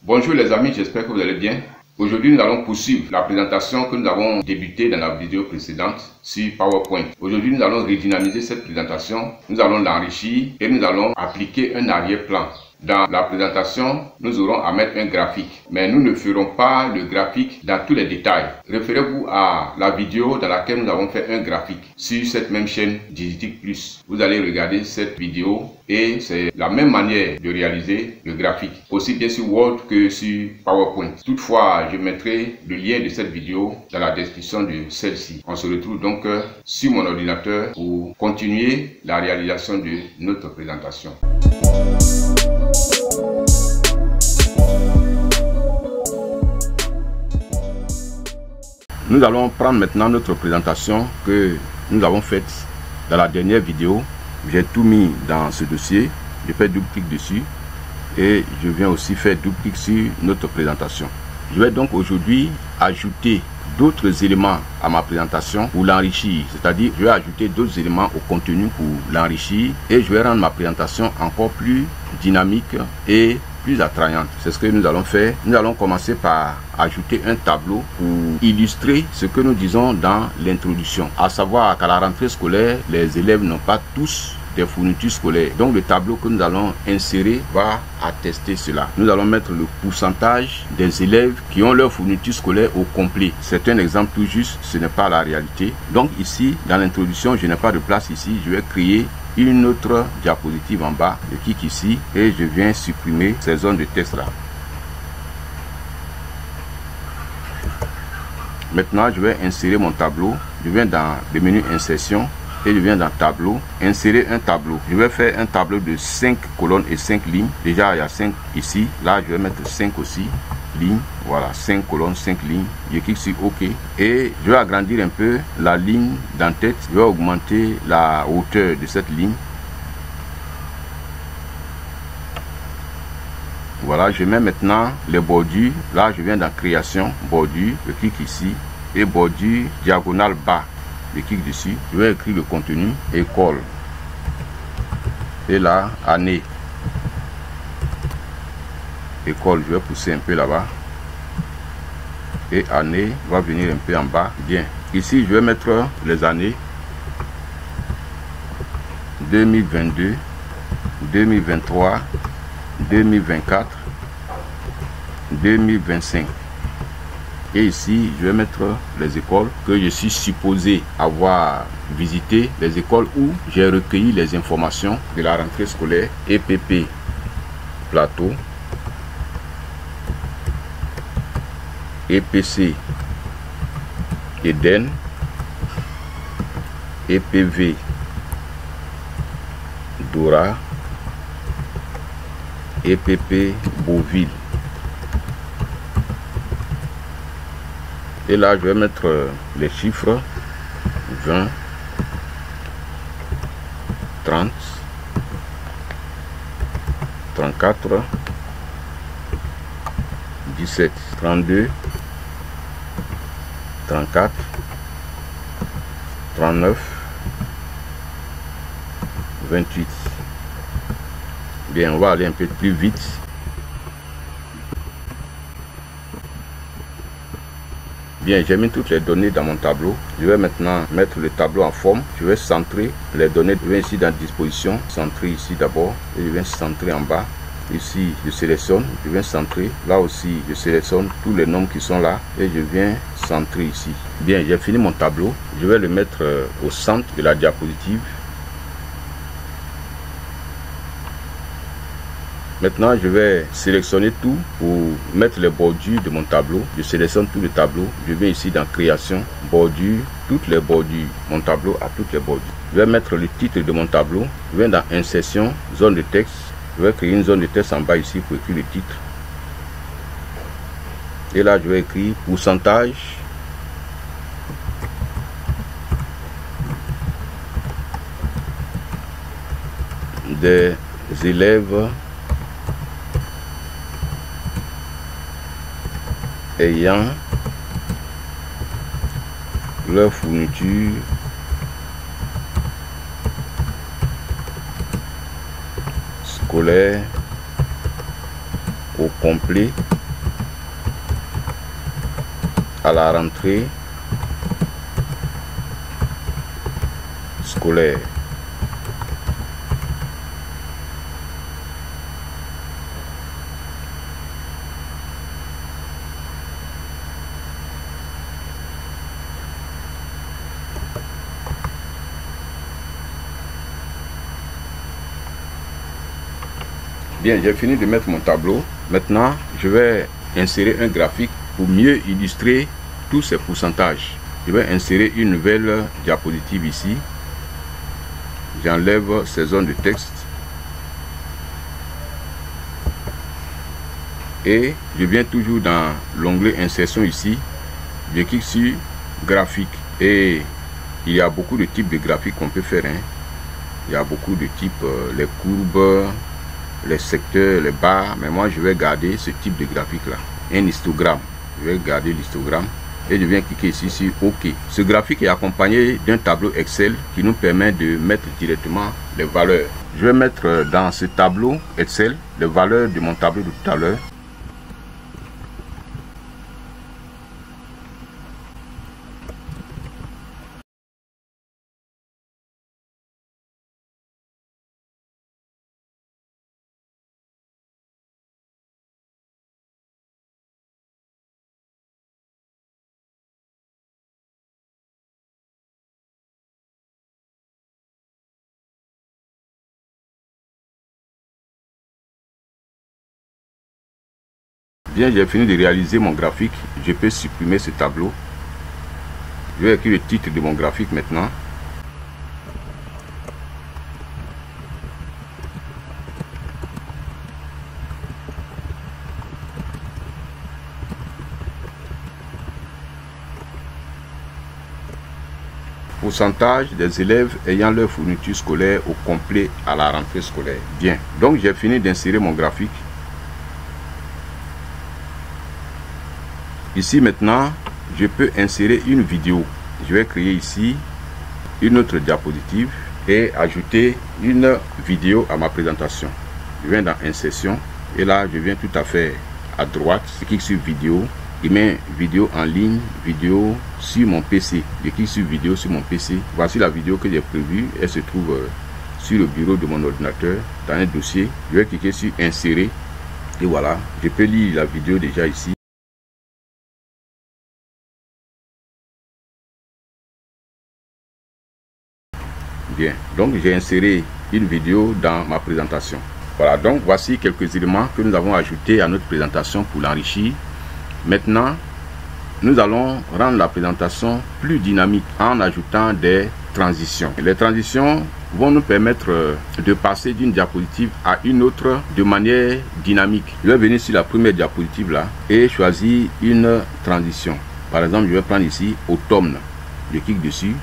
Bonjour les amis, j'espère que vous allez bien. Aujourd'hui, nous allons poursuivre la présentation que nous avons débutée dans la vidéo précédente sur PowerPoint. Aujourd'hui, nous allons redynamiser cette présentation, nous allons l'enrichir et nous allons appliquer un arrière-plan. Dans la présentation, nous aurons à mettre un graphique, mais nous ne ferons pas le graphique dans tous les détails. Référez-vous à la vidéo dans laquelle nous avons fait un graphique sur cette même chaîne Digitic Plus. Vous allez regarder cette vidéo et c'est la même manière de réaliser le graphique, aussi bien sur Word que sur PowerPoint. Toutefois, je mettrai le lien de cette vidéo dans la description de celle-ci. On se retrouve donc sur mon ordinateur pour continuer la réalisation de notre présentation. Nous allons prendre maintenant notre présentation que nous avons faite dans la dernière vidéo. J'ai tout mis dans ce dossier, je fais double-clic dessus et je viens aussi faire double-clic sur notre présentation. Je vais donc aujourd'hui ajouter d'autres éléments à ma présentation pour l'enrichir, c'est-à-dire je vais ajouter d'autres éléments au contenu pour l'enrichir et je vais rendre ma présentation encore plus dynamique et plus attrayante. C'est ce que nous allons faire. Nous allons commencer par ajouter un tableau pour illustrer ce que nous disons dans l'introduction, à savoir qu'à la rentrée scolaire, les élèves n'ont pas tous des fournitures scolaires. Donc le tableau que nous allons insérer va attester cela. Nous allons mettre le pourcentage des élèves qui ont leur fourniture scolaire au complet. C'est un exemple tout juste, ce n'est pas la réalité. Donc ici, dans l'introduction, je n'ai pas de place ici. Je vais créer une autre diapositive en bas. Je clique ici et je viens supprimer ces zones de texte là. Maintenant, je vais insérer mon tableau. Je viens dans le menu insertion et je viens dans tableau, insérer un tableau. Je vais faire un tableau de 5 colonnes et 5 lignes. Déjà, il y a 5 ici. Là, je vais mettre 5 aussi lignes. Voilà, 5 colonnes, 5 lignes. Je clique sur OK. Et je vais agrandir un peu la ligne d'en-tête. Je vais augmenter la hauteur de cette ligne. Voilà, je mets maintenant les bordures. Là, je viens dans création, bordure. Je clique ici et bordure diagonale bas. Je clique dessus. Je vais écrire le contenu, école. Et là, année. École, je vais pousser un peu là-bas. Et année va venir un peu en bas. Bien. Ici, je vais mettre les années 2022, 2023, 2024, 2025. Et ici, je vais mettre les écoles que je suis supposé avoir visité, les écoles où j'ai recueilli les informations de la rentrée scolaire. EPP Plateau, EPC Eden, EPV Dora, EPP Beauville. Et là, je vais mettre les chiffres 20, 30, 34, 17, 32, 34, 39, 28. Bien, on va aller un peu plus vite. Bien, j'ai mis toutes les données dans mon tableau. Je vais maintenant mettre le tableau en forme. Je vais centrer les données. Je vais ici dans disposition, centrer ici d'abord. Et je viens centrer en bas. Ici, je sélectionne, je viens centrer. Là aussi, je sélectionne tous les nombres qui sont là. Et je viens centrer ici. Bien, j'ai fini mon tableau. Je vais le mettre au centre de la diapositive. Maintenant, je vais sélectionner tout pour mettre les bordures de mon tableau. Je sélectionne tout le tableau. Je viens ici dans création, bordure, toutes les bordures. Mon tableau a toutes les bordures. Je vais mettre le titre de mon tableau. Je viens dans insertion, zone de texte. Je vais créer une zone de texte en bas ici pour écrire le titre. Et là, je vais écrire pourcentage des élèves ayant leur fourniture scolaire au complet à la rentrée scolaire. Bien, j'ai fini de mettre mon tableau. Maintenant, je vais insérer un graphique pour mieux illustrer tous ces pourcentages. Je vais insérer une nouvelle diapositive ici. J'enlève ces zones de texte. Et je viens toujours dans l'onglet insertion ici. Je clique sur graphique. Et il y a beaucoup de types de graphiques qu'on peut faire. Il y a beaucoup de types, les courbes, les secteurs, les barres, mais moi je vais garder ce type de graphique là, un histogramme. Je vais garder l'histogramme et je viens cliquer ici sur OK. Ce graphique est accompagné d'un tableau Excel qui nous permet de mettre directement les valeurs. Je vais mettre dans ce tableau Excel les valeurs de mon tableau de tout à l'heure. Bien, j'ai fini de réaliser mon graphique. Je peux supprimer ce tableau. Je vais écrire le titre de mon graphique maintenant. Pourcentage des élèves ayant leur fourniture scolaire au complet à la rentrée scolaire. Bien, donc j'ai fini d'insérer mon graphique. Ici maintenant, je peux insérer une vidéo. Je vais créer ici une autre diapositive et ajouter une vidéo à ma présentation. Je viens dans insertion et là je viens tout à fait à droite, je clique sur vidéo, il met vidéo en ligne, vidéo sur mon PC. Je clique sur vidéo sur mon PC. Voici la vidéo que j'ai prévue. Elle se trouve sur le bureau de mon ordinateur dans un dossier. Je vais cliquer sur insérer et voilà, je peux lire la vidéo déjà ici. Bien, donc j'ai inséré une vidéo dans ma présentation. Voilà, donc voici quelques éléments que nous avons ajoutés à notre présentation pour l'enrichir. Maintenant, nous allons rendre la présentation plus dynamique en ajoutant des transitions. Les transitions vont nous permettre de passer d'une diapositive à une autre de manière dynamique. Je vais venir sur la première diapositive là et choisir une transition. Par exemple, je vais prendre ici automne. Je clique dessus.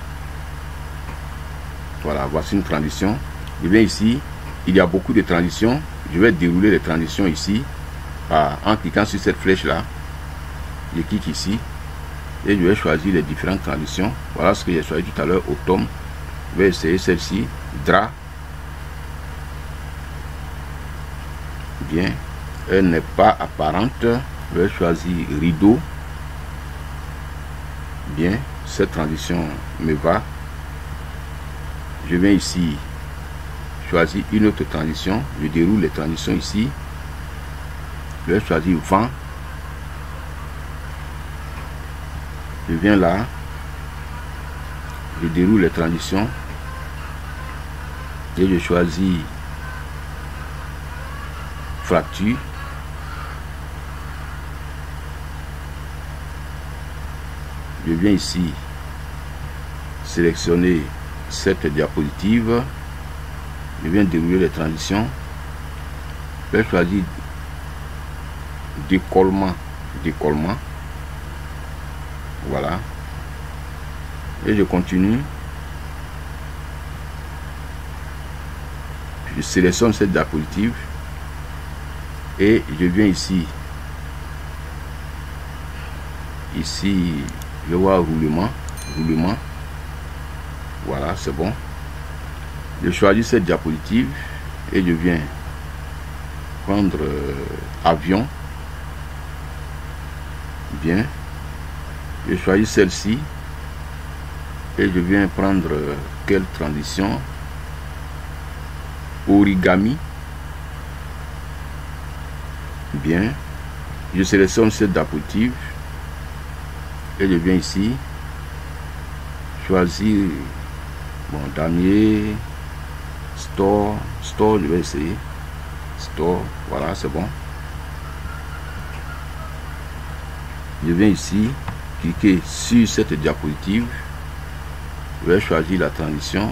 Voilà, voici une transition. Je viens ici, il y a beaucoup de transitions. Je vais dérouler les transitions ici en cliquant sur cette flèche là. Je clique ici et je vais choisir les différentes transitions. Voilà ce que j'ai choisi tout à l'heure, automne. Je vais essayer celle-ci, drap. Bien, elle n'est pas apparente. Je vais choisir rideau. Bien, cette transition me va. Je viens ici choisir une autre transition. Je déroule les transitions ici. Je vais choisir vent. Je viens là. Je déroule les transitions. Et je choisis fracture. Je viens ici sélectionner cette diapositive. Je viens dérouler les transitions. Je vais choisir décollement. Voilà. Et je continue. Je sélectionne cette diapositive. Et je viens ici. Ici, je vois roulement. Voilà, c'est bon. Je choisis cette diapositive et je viens prendre avion. Bien. Je choisis celle-ci et je viens prendre quelle transition? Origami. Bien, je sélectionne cette diapositive et je viens ici choisir mon damier, store, je vais essayer store, voilà, c'est bon. Je viens ici cliquer sur cette diapositive, je vais choisir la transition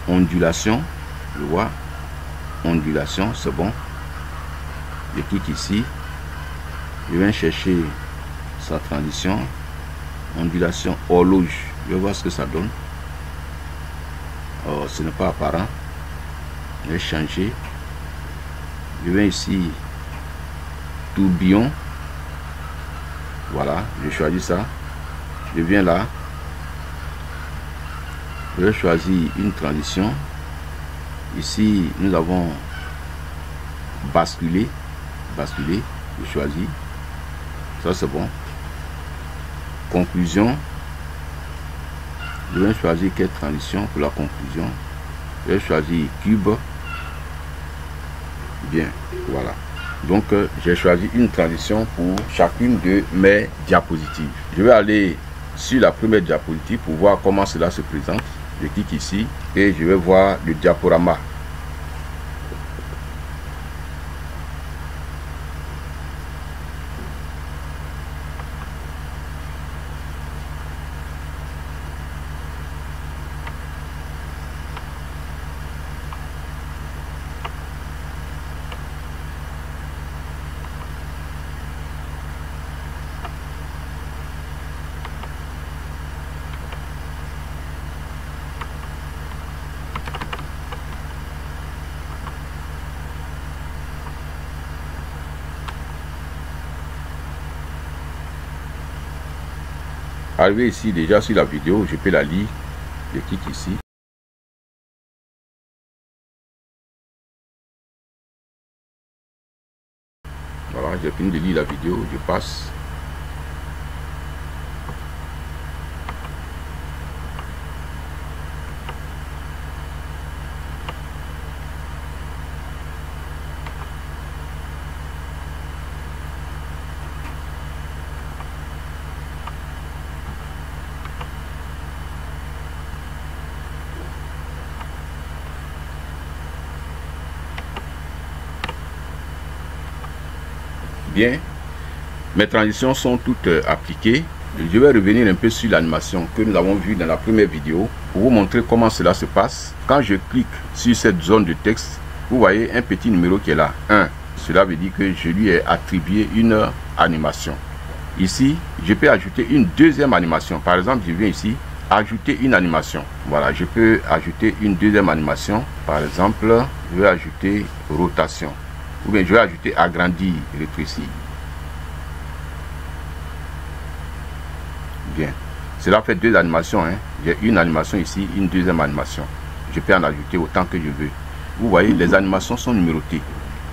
ondulation, je vois ondulation, c'est bon. Je clique ici, je viens chercher sa transition ondulation horloge, je vais voir ce que ça donne. Oh, ce n'est pas apparent, je vais changer, je viens ici tourbillon, voilà, je choisis ça, je viens là, je vais choisir une transition. Ici nous avons basculer, je choisis, ça c'est bon. Conclusion, je vais choisir quelle transition pour la conclusion. Je vais choisir cube. Bien, voilà. Donc j'ai choisi une transition pour chacune de mes diapositives. Je vais aller sur la première diapositive pour voir comment cela se présente. Je clique ici et je vais voir le diaporama. Arrivé ici déjà sur la vidéo, je peux la lire. Je clique ici. Voilà, j'ai fini de lire la vidéo, je passe. Bien, mes transitions sont toutes appliquées. Je vais revenir un peu sur l'animation que nous avons vue dans la première vidéo pour vous montrer comment cela se passe. Quand je clique sur cette zone de texte, vous voyez un petit numéro qui est là, 1. Cela veut dire que je lui ai attribué une animation. Ici, je peux ajouter une deuxième animation. Par exemple, je viens ici, ajouter une animation. Voilà, je peux ajouter une deuxième animation. Par exemple, je vais ajouter rotation. Ou bien je vais ajouter agrandir, rétrécir. Bien. Cela fait deux animations. Hein. J'ai une animation ici, une deuxième animation. Je peux en ajouter autant que je veux. Vous voyez, les animations sont numérotées.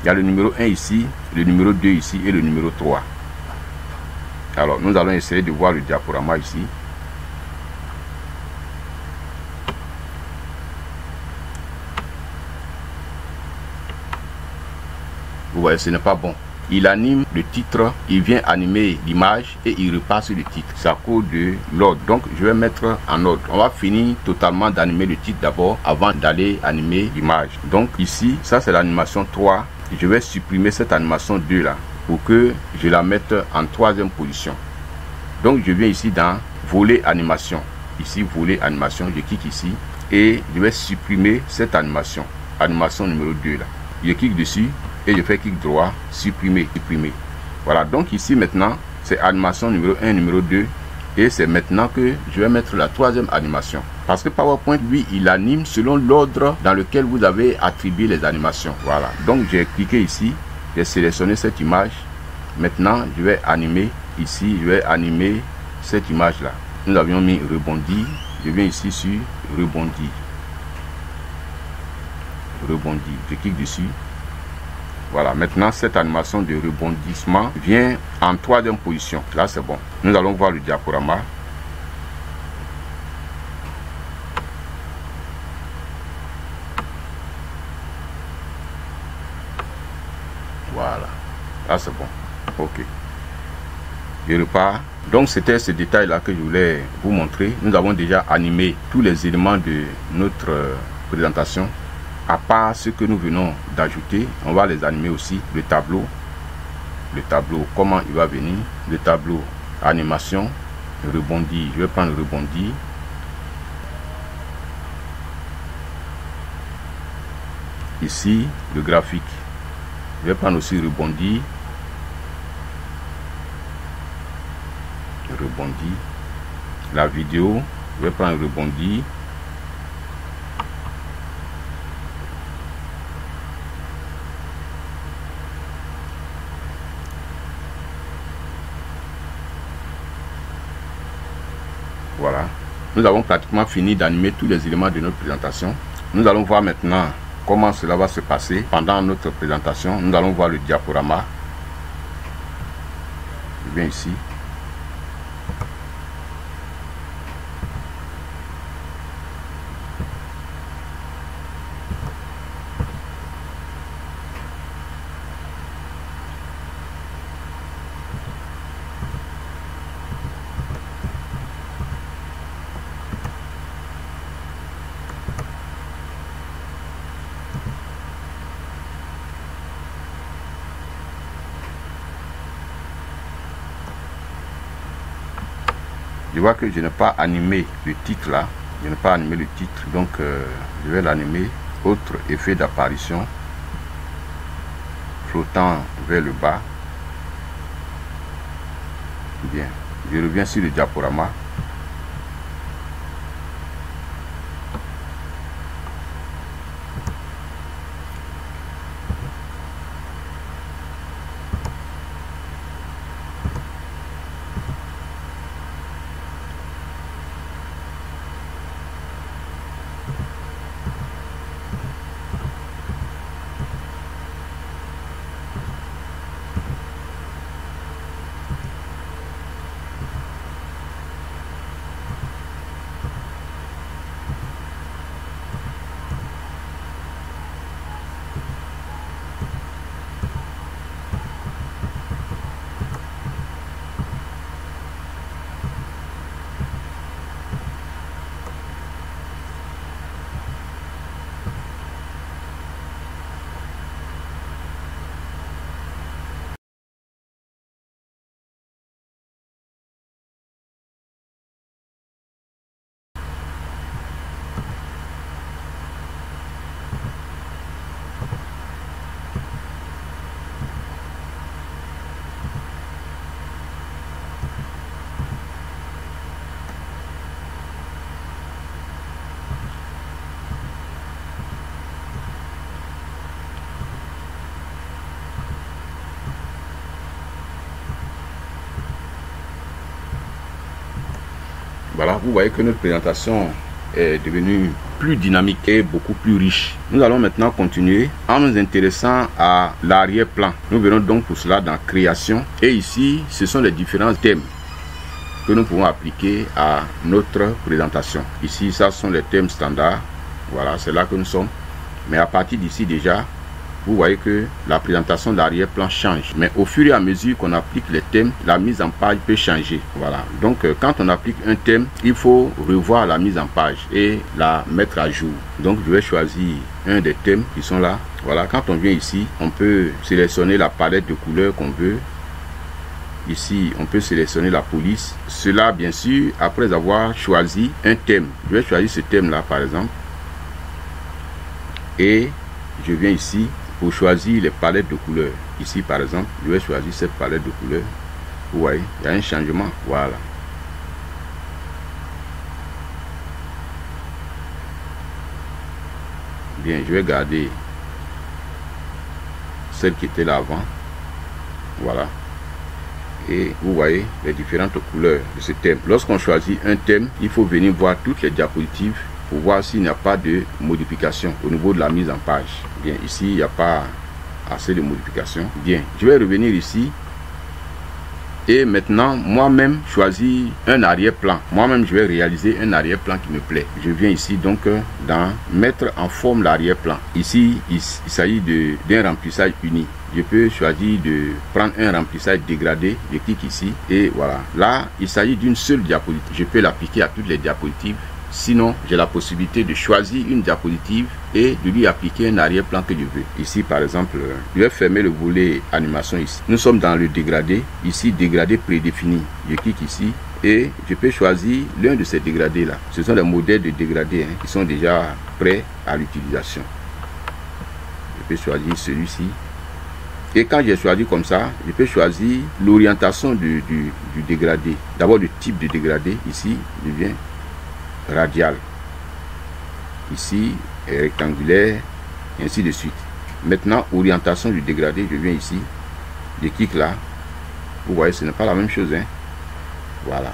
Il y a le numéro 1 ici, le numéro 2 ici et le numéro 3. Alors, nous allons essayer de voir le diaporama ici. Vous voyez, ce n'est pas bon. Il anime le titre, il vient animer l'image et il repasse le titre. C'est à cause de l'ordre. Donc, je vais mettre en ordre. On va finir totalement d'animer le titre d'abord avant d'aller animer l'image. Donc, ici, ça c'est l'animation 3. Je vais supprimer cette animation 2 là pour que je la mette en troisième position. Donc, je viens ici dans volet animation. Ici, volet animation, je clique ici et je vais supprimer cette animation. Animation numéro 2 là. Je clique dessus. Et je fais clic droit, supprimer, supprimer. Voilà, donc ici maintenant, c'est animation numéro 1, numéro 2. Et c'est maintenant que je vais mettre la troisième animation. Parce que PowerPoint, lui, il anime selon l'ordre dans lequel vous avez attribué les animations. Voilà, donc j'ai cliqué ici, j'ai sélectionné cette image. Maintenant, je vais animer ici, je vais animer cette image-là. Nous avions mis rebondir. Je viens ici sur rebondir. Rebondir, je clique dessus. Voilà, maintenant cette animation de rebondissement vient en 3e position. Là c'est bon. Nous allons voir le diaporama. Voilà, là c'est bon. Ok, je repars. Donc c'était ce détail là que je voulais vous montrer. Nous avons déjà animé tous les éléments de notre présentation. À part ce que nous venons d'ajouter, on va les animer aussi. Le tableau, comment il va venir, le tableau animation, le rebondi. Je vais prendre le rebondi. Ici le graphique, je vais prendre aussi le rebondi. Rebondi, la vidéo, je vais prendre le rebondi. Voilà, nous avons pratiquement fini d'animer tous les éléments de notre présentation. Nous allons voir maintenant comment cela va se passer pendant notre présentation. Nous allons voir le diaporama. Je viens ici. Je vois que je n'ai pas animé le titre là. Je n'ai pas animé le titre. Donc je vais l'animer. Autre effet d'apparition. Flottant vers le bas. Bien. Je reviens sur le diaporama. Voilà, vous voyez que notre présentation est devenue plus dynamique et beaucoup plus riche. Nous allons maintenant continuer en nous intéressant à l'arrière-plan. Nous verrons donc pour cela dans création. Et ici, ce sont les différents thèmes que nous pouvons appliquer à notre présentation. Ici, ça sont les thèmes standards. Voilà, c'est là que nous sommes. Mais à partir d'ici déjà, vous voyez que la présentation d'arrière-plan change. Mais au fur et à mesure qu'on applique les thèmes, la mise en page peut changer. Voilà. Donc, quand on applique un thème, il faut revoir la mise en page et la mettre à jour. Donc, je vais choisir un des thèmes qui sont là. Voilà. Quand on vient ici, on peut sélectionner la palette de couleurs qu'on veut. Ici, on peut sélectionner la police. Cela, bien sûr, après avoir choisi un thème. Je vais choisir ce thème-là, par exemple. Et je viens ici pour choisir les palettes de couleurs. Ici, par exemple, je vais choisir cette palette de couleurs. Vous voyez, il y a un changement. Voilà. Bien, je vais garder celle qui était là avant. Voilà. Et vous voyez les différentes couleurs de ce thème. Lorsqu'on choisit un thème, il faut venir voir toutes les diapositives pour voir s'il n'y a pas de modification au niveau de la mise en page. Bien, ici, il n'y a pas assez de modifications. Bien, je vais revenir ici. Et maintenant, moi-même, choisir un arrière-plan. Moi-même, je vais réaliser un arrière-plan qui me plaît. Je viens ici, donc, dans mettre en forme l'arrière-plan. Ici, il s'agit d'un remplissage uni. Je peux choisir de prendre un remplissage dégradé. Je clique ici et voilà. Là, il s'agit d'une seule diapositive. Je peux l'appliquer à toutes les diapositives. Sinon, j'ai la possibilité de choisir une diapositive et de lui appliquer un arrière-plan que je veux. Ici, par exemple, je vais fermer le volet animation ici. Nous sommes dans le dégradé. Ici, dégradé prédéfini. Je clique ici et je peux choisir l'un de ces dégradés-là. Ce sont des modèles de dégradés qui sont déjà prêts à l'utilisation. Je peux choisir celui-ci. Et quand j'ai choisi comme ça, je peux choisir l'orientation du dégradé. D'abord, le type de dégradé. Ici, je viens radial, ici rectangulaire, et ainsi de suite. Maintenant, orientation du dégradé, je viens ici, je clique là, vous voyez, ce n'est pas la même chose, voilà.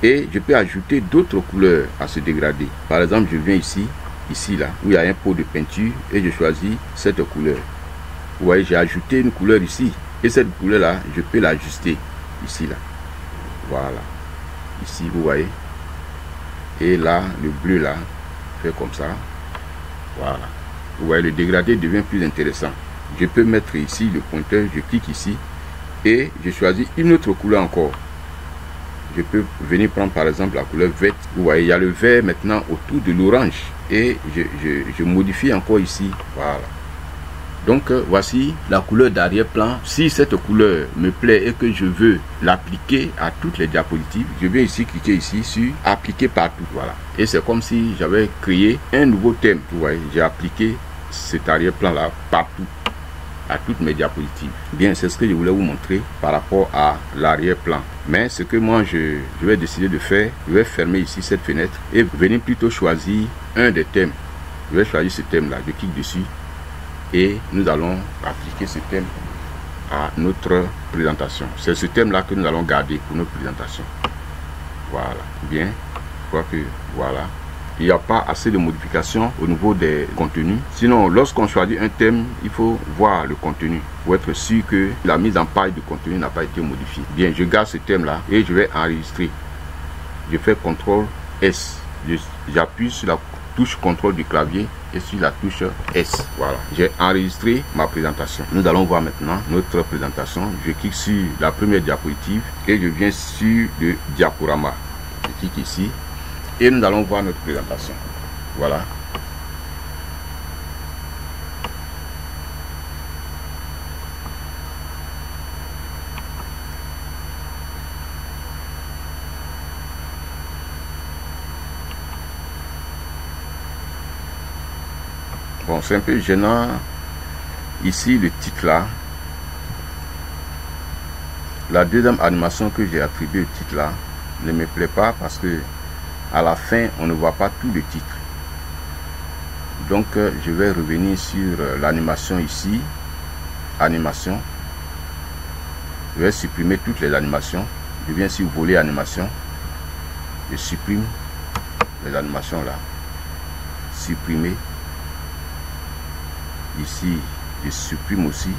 Et je peux ajouter d'autres couleurs à ce dégradé. Par exemple, je viens ici là, où il y a un pot de peinture, et je choisis cette couleur. Vous voyez, j'ai ajouté une couleur ici, et cette couleur là, je peux l'ajuster ici là, voilà, ici, vous voyez. Et là, le bleu là, fait comme ça. Voilà. Vous voyez, le dégradé devient plus intéressant. Je peux mettre ici le pointeur, je clique ici et je choisis une autre couleur encore. Je peux venir prendre par exemple la couleur verte. Vous voyez, il y a le vert maintenant autour de l'orange. Et je modifie encore ici. Voilà. Donc voici la couleur d'arrière-plan. Si cette couleur me plaît et que je veux l'appliquer à toutes les diapositives, je viens ici cliquer ici sur appliquer partout. Voilà. Et c'est comme si j'avais créé un nouveau thème. Vous voyez, j'ai appliqué cet arrière-plan là partout, à toutes mes diapositives. Bien, c'est ce que je voulais vous montrer par rapport à l'arrière-plan. Mais ce que moi je vais décider de faire, je vais fermer ici cette fenêtre et venir plutôt choisir un des thèmes. Je vais choisir ce thème là, je clique dessus. Et nous allons appliquer ce thème à notre présentation. C'est ce thème-là que nous allons garder pour notre présentation. Voilà. Bien. Je crois que voilà. Il n'y a pas assez de modifications au niveau des contenus. Sinon, lorsqu'on choisit un thème, il faut voir le contenu pour être sûr que la mise en page du contenu n'a pas été modifiée. Bien, je garde ce thème-là et je vais enregistrer. Je fais CTRL S. J'appuie sur la touche CTRL du clavier et sur la touche S. Voilà, j'ai enregistré ma présentation. Nous allons voir maintenant notre présentation. Je clique sur la première diapositive et je viens sur le diaporama. Je clique ici et nous allons voir notre présentation. Voilà. Bon, c'est un peu gênant. Ici, le titre là. La deuxième animation que j'ai attribuée au titre là ne me plaît pas parce que à la fin, on ne voit pas tout le titre. Donc, je vais revenir sur l'animation ici. Animation. Je vais supprimer toutes les animations. Je viens sur volet animation. Je supprime les animations là. Supprimer. Ici, je supprime aussi.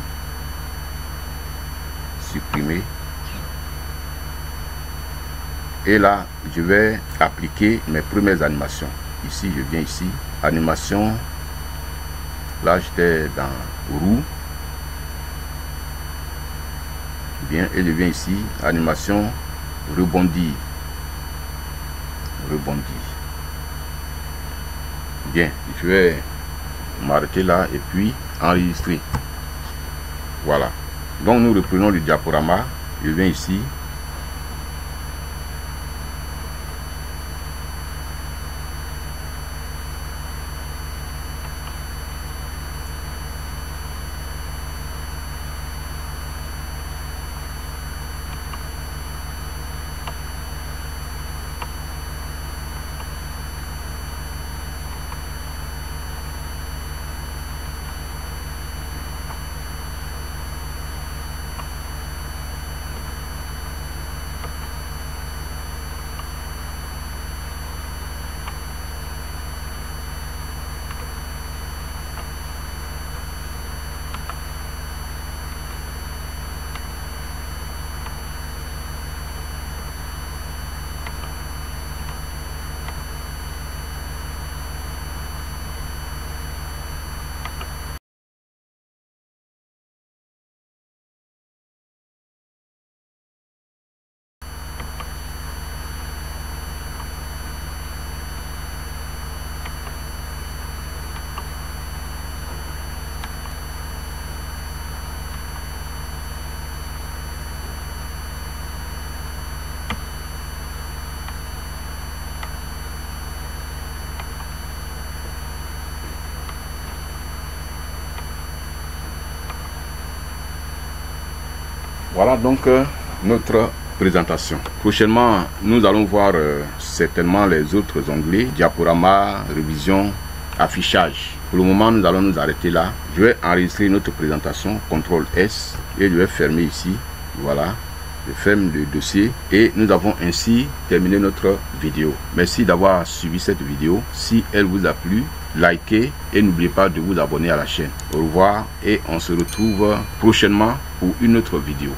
Supprimer. Et là, je vais appliquer mes premières animations. Ici, je viens ici. Animation. Là, j'étais dans roue. Bien, et je viens ici. Animation. Rebondir. Rebondir. Bien, je vais m'arrêter là et puis enregistrer. Voilà. Donc nous reprenons le diaporama. Je viens ici. Voilà donc notre présentation. Prochainement, nous allons voir certainement les autres onglets, diaporama, révision, affichage. Pour le moment, nous allons nous arrêter là. Je vais enregistrer notre présentation, CTRL S, et je vais fermer ici. Voilà, je ferme le dossier et nous avons ainsi terminé notre vidéo. Merci d'avoir suivi cette vidéo. Si elle vous a plu, likez et n'oubliez pas de vous abonner à la chaîne. Au revoir et on se retrouve prochainement pour une autre vidéo.